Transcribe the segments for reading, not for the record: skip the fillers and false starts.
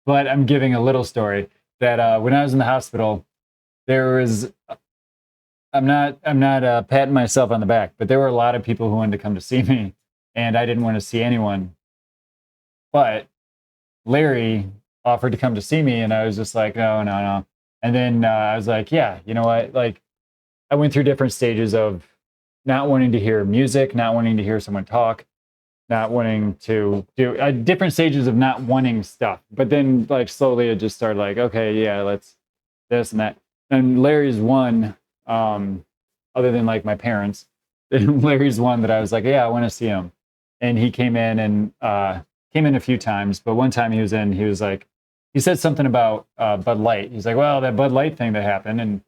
but I'm giving a little story that when I was in the hospital, there was. I'm not patting myself on the back, but there were a lot of people who wanted to come to see me, and I didn't want to see anyone. But Larry offered to come to see me, and I was just like, no, no, no. And then I was like, yeah, you know what? Like, I went through different stages of not wanting to hear music, not wanting to hear someone talk, not wanting to do different stages of not wanting stuff. But then, like, slowly it just started like, okay, yeah, let's this and that. And Larry's one, other than like my parents, Larry's one that I was like, yeah, I want to see him. And he came in and came in a few times, but one time he was in, he was like, he said something about Bud Light. He's like, well, that Bud Light thing that happened, and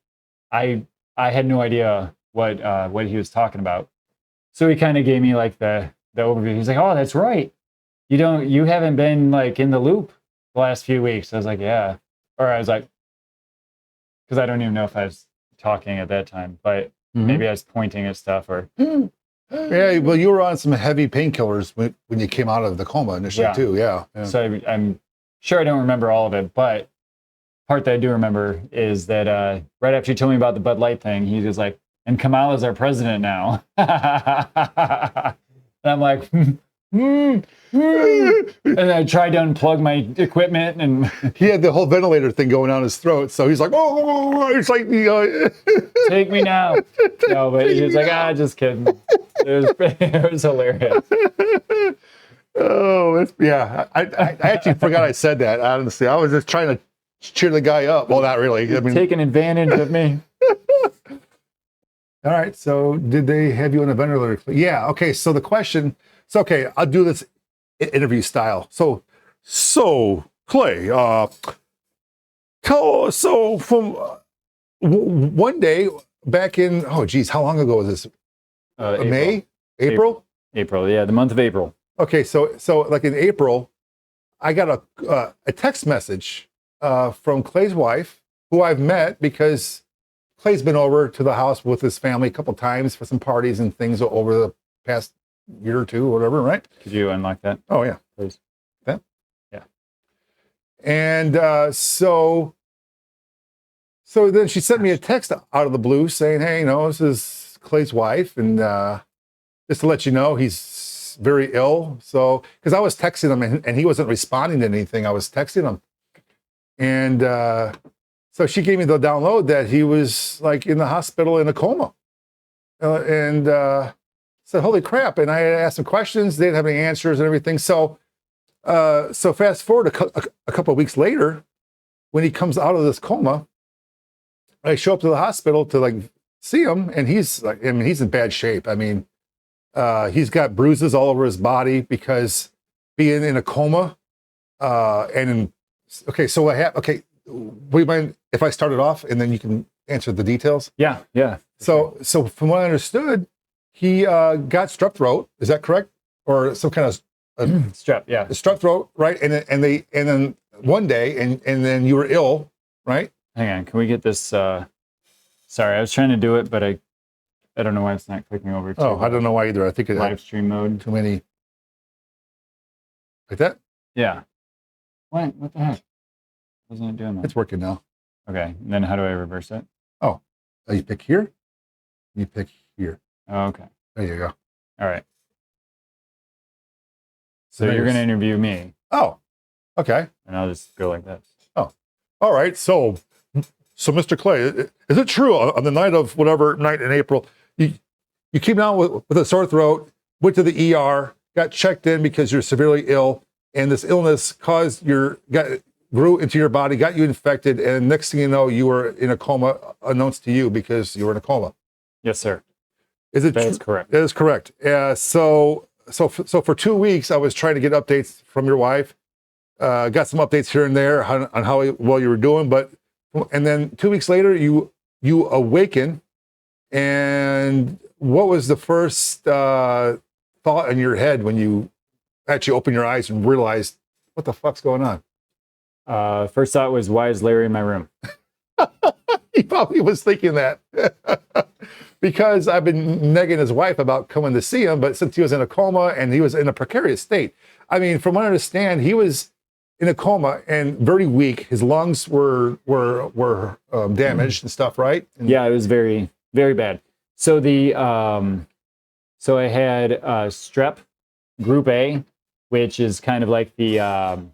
I had no idea what he was talking about. So he kind of gave me like the overview. He's like, oh, that's right. You haven't been like in the loop the last few weeks. I was like, yeah. Or I was like, because I don't even know if I was talking at that time, but maybe I was pointing at stuff or. Yeah, well, you were on some heavy painkillers when you came out of the coma initially too. Yeah. So I'm sure I don't remember all of it, but part that I do remember is that right after you told me about the Bud Light thing, he was like, and Kamala's our president now. And I'm like, and I tried to unplug my equipment, and he had the whole ventilator thing going down his throat. So he's like, oh, it's like, take me now. No, but he was like, just kidding. It was hilarious. Oh, yeah. I actually forgot I said that, honestly. I was just trying to cheer the guy up. Well, not really. I mean, taking advantage of me. All right. So did they have you on a ventilator? Yeah. Okay. So the question, okay, I'll do this interview style. So Clay, so from one day back in, oh geez, how long ago was this? May? April? April, yeah, the month of April. Okay, so like in April, I got a text message from Clay's wife, who I've met because Clay's been over to the house with his family a couple times for some parties and things over the past year or two, or whatever, right? Could you unlock that? Oh, yeah. Please. That? Yeah. And so then she sent me a text out of the blue saying, hey, this is Clay's wife, and just to let you know, he's very ill. So, because I was texting him and he wasn't responding to anything, I was texting him. And so she gave me the download that he was like in the hospital in a coma. And said, holy crap. And I asked him questions, they didn't have any answers and everything. So fast forward a couple of weeks later, when he comes out of this coma, I show up to the hospital to like see him, and he's like, I mean, he's in bad shape. I mean, he's got bruises all over his body because being in a coma. Okay, so what happened? Okay, would you mind if I started off and then you can answer the details? Yeah. So from what I understood, he got strep throat. Is that correct? Or some kind of strep? Yeah, strep throat, right? And then one day, and then you were ill, right? Hang on, can we get this? Sorry, I was trying to do it, but I don't know why it's not clicking over to. Oh, I don't know why either. I think it live stream mode. Too many. Like that? Yeah. What the heck? Wasn't it doing that? It's working now. Okay, and then how do I reverse it? Oh, you pick here. You pick here. Oh, okay. There you go. All right. So you're going to interview me. Oh, okay. And I'll just go like this. Oh, all right. So Mr. Clay, is it true on the night of whatever night in April, you came down with a sore throat, went to the ER, got checked in because you're severely ill, and this illness grew into your body, got you infected, and next thing you know, you were in a coma, unknowns to you because you were in a coma? Yes, sir. Is it? That is correct. That is correct. So for 2 weeks, I was trying to get updates from your wife. Got some updates here and there on how well you were doing, and then 2 weeks later, you awaken. And what was the first thought in your head when you actually opened your eyes and realized what the fuck's going on? First thought was, why is Larry in my room? He probably was thinking that because I've been negging his wife about coming to see him, but since he was in a coma and he was in a precarious state, I mean, from what I understand, he was in a coma and very weak. His lungs were damaged and stuff, right? And Yeah, it was very, very bad. So so I had strep group A, which is kind of like the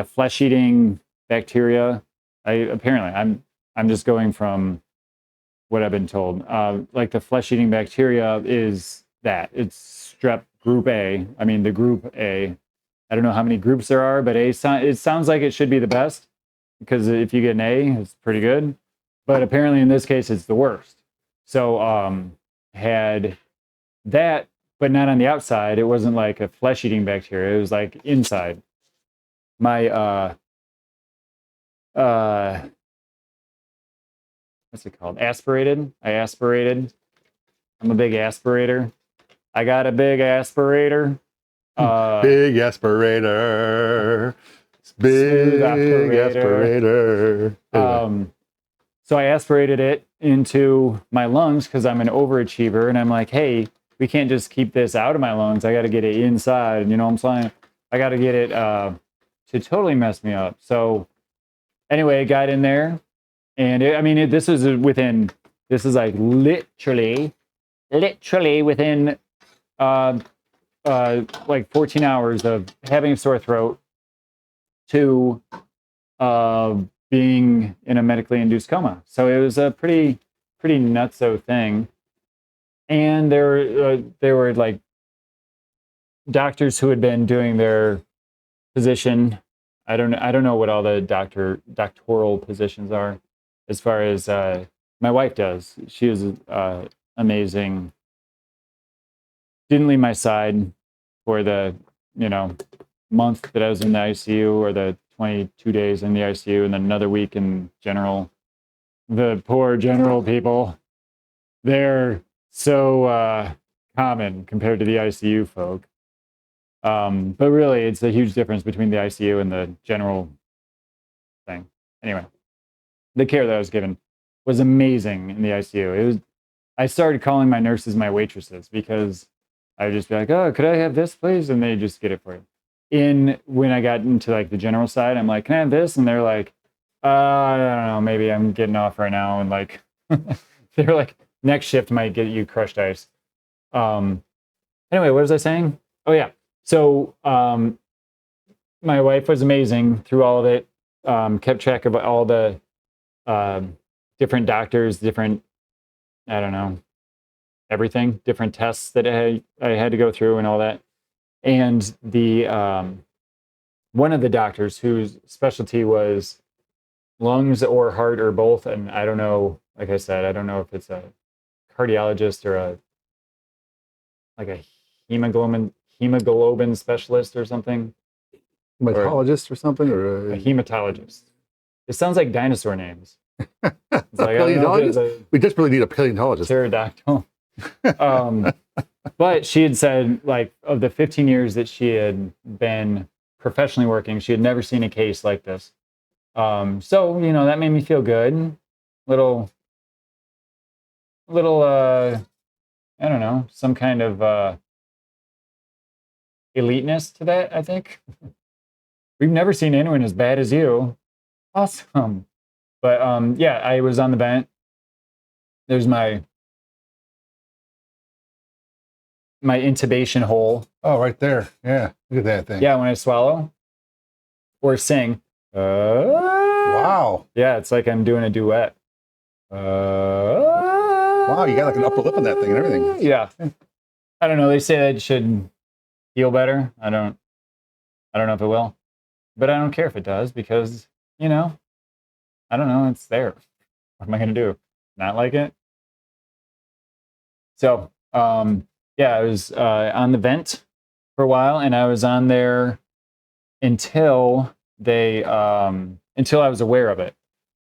flesh-eating bacteria. I'm just going from what I've been told. Like the flesh-eating bacteria is that it's strep group A. I mean the group A. I don't know how many groups there are, but it sounds like it should be the best because if you get an A, it's pretty good. But apparently in this case, it's the worst. So had that, but not on the outside. It wasn't like a flesh-eating bacteria. It was like inside. My what's it called? Aspirated. I aspirated. I'm a big aspirator. I got a big aspirator. big aspirator. Smooth Big aspirator. So I aspirated it into my lungs because I'm an overachiever, and I'm like, hey, we can't just keep this out of my lungs. I got to get it inside. You know what I'm saying? I got to get it to totally mess me up. So anyway, it got in there, and this is like literally within like 14 hours of having a sore throat to being in a medically induced coma. So it was a pretty nutso thing. And there were like doctors who had been doing their position. I don't know what all the doctoral positions are as far as my wife does. She was amazing. Didn't leave my side for the month that I was in the ICU, or the 22 days in the ICU, and then another week in general. The poor general people, they're so common compared to the ICU folk. But really, it's a huge difference between the ICU and the general thing. Anyway, the care that I was given was amazing in the ICU. I started calling my nurses my waitresses because I would just be like, oh, could I have this, please? And they just get it for you. When I got into like the general side, I'm like, can I have this? And they're like, I don't know, maybe I'm getting off right now. And like, they're like, next shift might get you crushed ice. Anyway, what was I saying? Oh yeah. So my wife was amazing through all of it. Kept track of all the different doctors, different, I don't know, everything, different tests that I had to go through and all that. And the one of the doctors whose specialty was lungs or heart or both, and I don't know, like I said, I don't know if it's a cardiologist or a hemoglobin specialist or something. Hematologist or something, or A hematologist. It sounds like dinosaur names. It's like, paleontologist? We desperately need a paleontologist. Pterodactyl. But she had said, like, of the 15 years that she had been professionally working, she had never seen a case like this. So, that made me feel good. Little, I don't know, some kind of eliteness to that, I think. We've never seen anyone as bad as you. Awesome. But yeah, I was on the vent. There's my intubation hole. Oh, right there. Yeah. Look at that thing. Yeah, when I swallow or sing. Wow. Yeah, it's like I'm doing a duet. Wow, you got like an upper lip on that thing and everything. Yeah. I don't know. They say that it should feel better. I don't know if it will. But I don't care if it does because, I don't know, it's there. What am I going to do? Not like it? So, yeah, I was on the vent for a while, and I was on there until until I was aware of it.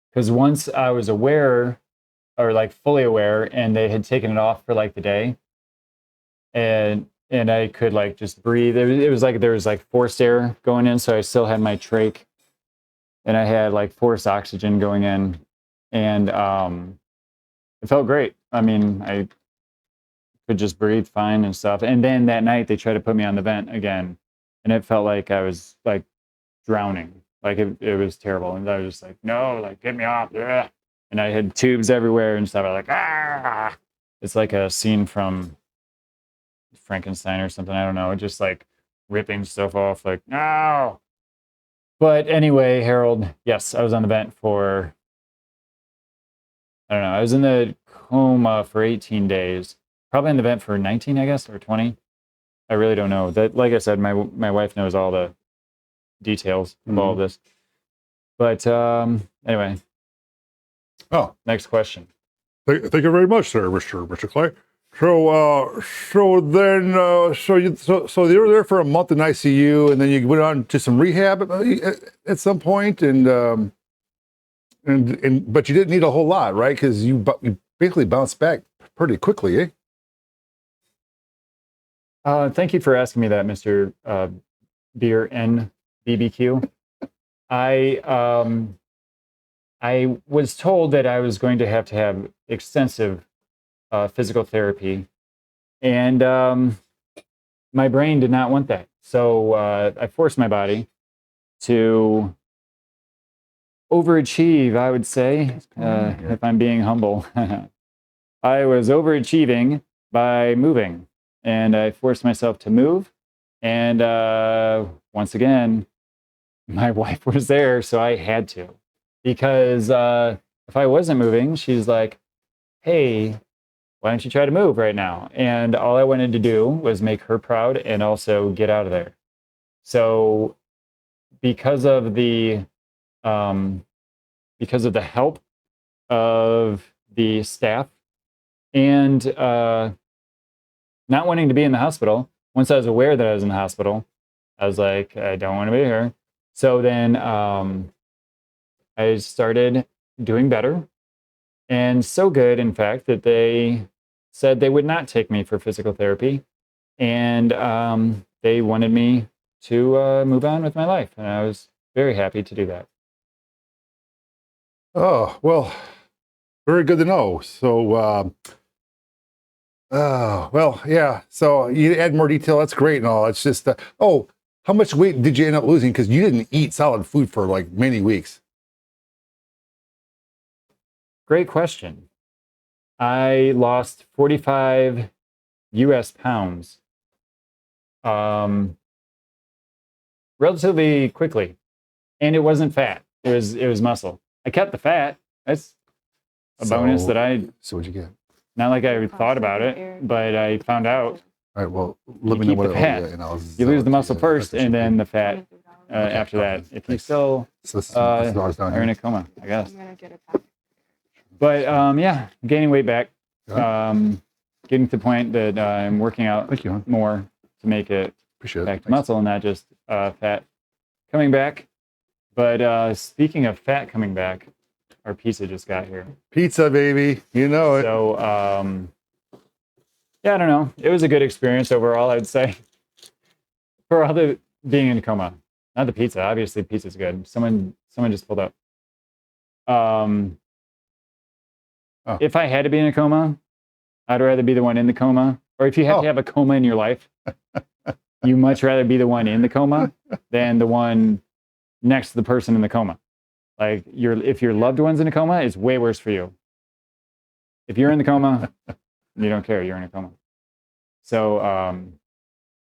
Because once I was aware, or like fully aware, and they had taken it off for like the day, and I could like just breathe. It was like there was like forced air going in, so I still had my trach, and I had like forced oxygen going in, and it felt great. I mean, I could just breathe fine and stuff. And then that night they tried to put me on the vent again, and it felt like I was like drowning. Like it was terrible. And I was just like, no, like get me off. Ugh. And I had tubes everywhere and stuff. I was like, ah. It's like a scene from Frankenstein or something. I don't know. Just like ripping stuff off, like, no. But anyway, Harold, yes, I was on the vent for, I don't know, I was in the coma for 18 days. Probably on the vent for 19, I guess, or 20. I really don't know. That, like I said, my wife knows all the details of all of this. But anyway. Oh, next question. Thank you very much, sir, Mr. Clay. So then you were there for a month in ICU, and then you went on to some rehab at some point, and but you didn't need a whole lot, right? Because you basically bounced back pretty quickly, eh? Thank you for asking me that, Mr. BEER-N-BBQ. I was told that I was going to have extensive physical therapy, and my brain did not want that. So I forced my body to overachieve, I would say, if I'm being humble. I was overachieving by moving, and I forced myself to move. And once again, my wife was there, so I had to. Because if I wasn't moving, she's like, hey, why don't you try to move right now? And all I wanted to do was make her proud and also get out of there. So because of the help of the staff and not wanting to be in the hospital, once I was aware that I was in the hospital, I was like, I don't want to be here. So then I started doing better, and so good, in fact, that they said they would not take me for physical therapy, and they wanted me to move on with my life, and I was very happy to do that. Oh, well, very good to know. So, well, yeah. So you add more detail. That's great and all. It's just, oh, how much weight did you end up losing? Because you didn't eat solid food for like many weeks. Great question. I lost 45 US pounds relatively quickly, and it wasn't fat. It was muscle. I kept the fat. That's a bonus that So what'd you get? Not like I thought about it, but I found out. All right, well, let me know what fat. You lose the muscle first, and then the fat after that. If you still are in a coma, I guess. But yeah, gaining weight back. Getting to the point that I'm working out more to make it back to muscle and not just fat coming back. But speaking of fat coming back, our pizza just got here. Pizza, baby. You know it. So, yeah, I don't know. It was a good experience overall, I would say. For all the being in a coma. Not the pizza. Obviously, pizza's good. Someone just pulled up. If I had to be in a coma, I'd rather be the one in the coma. Or if you have to have a coma in your life, you much rather be the one in the coma than the one next to the person in the coma. Like if your loved one's in a coma, it's way worse for you. If you're in the coma, you don't care. You're in a coma. So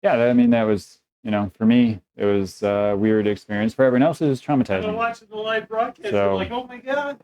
yeah, I mean that was, for me it was a weird experience. For everyone else, it was traumatizing. I'm watching the live broadcast. So, like, oh my god.